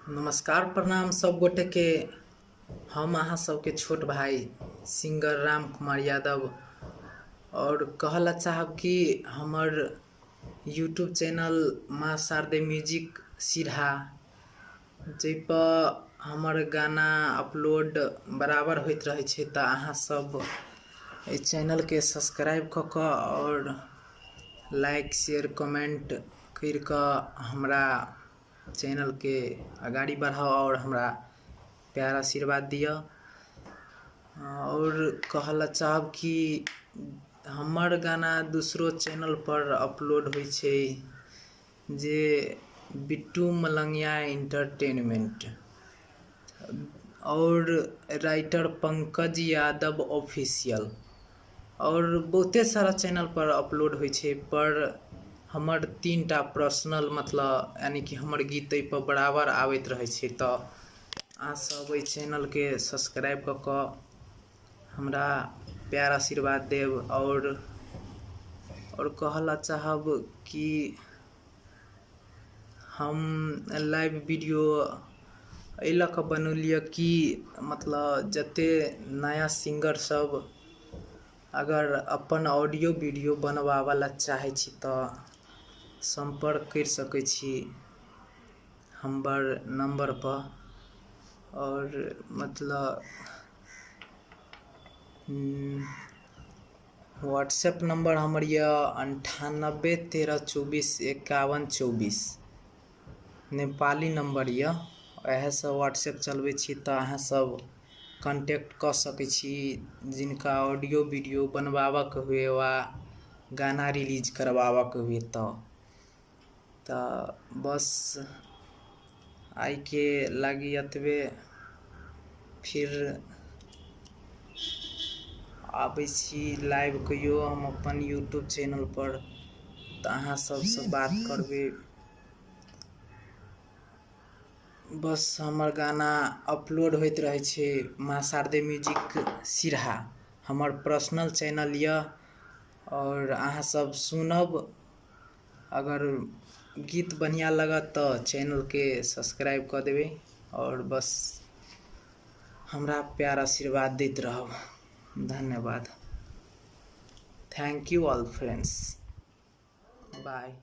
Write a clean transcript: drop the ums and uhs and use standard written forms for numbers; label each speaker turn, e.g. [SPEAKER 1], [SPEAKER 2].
[SPEAKER 1] नमस्कार प्रणाम सब गोटे के। हम अहाँ सबके छोट भाई सिंगर राम कुमार यादव और कहला चाहब कि हमर यूट्यूब चैनल माँ शारदे म्यूजिक सिरहा जाहिपर हमर गाना अपलोड बराबर होइत रहै छै, तऽ अहाँ सब एहि चैनल के सब्सक्राइब कऽ कऽ और लाइक शेयर कमेंट करि कऽ हमरा चैनल के आगाड़ी बढ़ाओ और हमरा प्यार आशीर्वाद दिया। और कहला चाहब कि हमर गाना दूसरो चैनल पर अपलोड होइ छै, जे बिट्टू मलंगिया एंटरटेनमेंट और राइटर पंकज यादव ऑफिशियल और बहुते सारा चैनल पर अपलोड होइ छै। पर हमर 3टा पर्सनल मतलब यानी कि हमर गीत एहि पर बराबर आबैत रहै छै, तऽ अहाँ सब एहि चैनल के सब्सक्राइब कऽ कऽ हमरा प्यार आशीर्वाद देब। और कहला चाहब कि हम लाइव वीडियो एहि लऽ कऽ बनौलिए कि मतलब जते नया सिंगर सब अगर अपन ऑडियो वीडियो बनबावला चाहै छी तऽ संपर्क करि सकै छी हमर नंबर पर। और मतलब व्हाट्सएप नंबर हमर यऽ 9813245124 नेपाली नंबर यऽ। वएह से व्हाट्सएप चलबै छी, तऽ अहाँ सब कांटेक्ट कऽ सकै छी जिनका ऑडियो वीडियो बनबाबक हुए वा गाना रिलीज करबाबक हुए। तऽ बस आइ के लागी एतबे। फिर आबै छी लाइव कहियो हम अपन यूट्यूब चैनल पर, तऽ अहाँ सबसँ बात करबै। बस हमर गाना अपलोड होइत रहै छै माँ शारदे म्यूजिक सिरहा, हमर पर्सनल चैनल यऽ। और अहाँ सब सुनब, अगर गीत बढ़िया लगत तऽ चैनल के सब्सक्राइब कऽ देबै और बस हमरा प्यार आशीर्वाद दैत रहब। धन्यवाद। थैंक यू ऑल फ्रेंड्स, बाय।